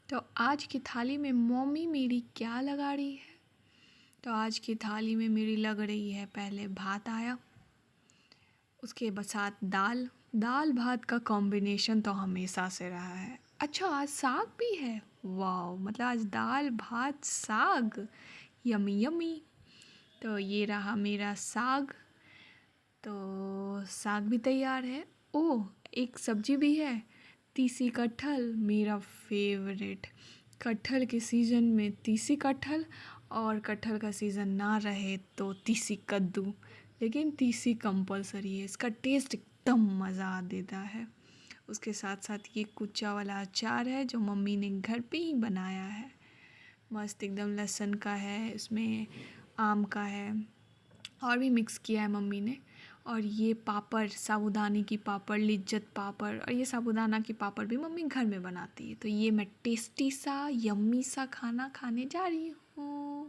तो आज की थाली में मम्मी मेरी क्या लगा रही है। तो आज की थाली में मेरी लग रही है, पहले भात आया, उसके बाद साथ दाल। दाल भात का कॉम्बिनेशन तो हमेशा से रहा है। अच्छा, आज साग भी है। वाह, मतलब आज दाल भात साग, यमी यमी। तो ये रहा मेरा साग। तो साग भी तैयार है। ओह, एक सब्जी भी है, तीसी कटहल, मेरा फेवरेट। कटहल के सीज़न में तीसी कटहल, और कटहल का सीज़न ना रहे तो तीसी कद्दू, लेकिन तीसी कंपलसरी है, इसका टेस्ट एकदम मज़ा देता है। उसके साथ साथ ये कुच्चा वाला अचार है जो मम्मी ने घर पे ही बनाया है, मस्त एकदम। लहसुन का है, इसमें आम का है, और भी मिक्स किया है मम्मी ने। और ये पापड़, साबूदाने की पापड़, लिज्जत पापड़, और ये साबूदाना की पापड़ भी मम्मी घर में बनाती है। तो ये मैं टेस्टी सा, यम्मी सा खाना खाने जा रही हूँ।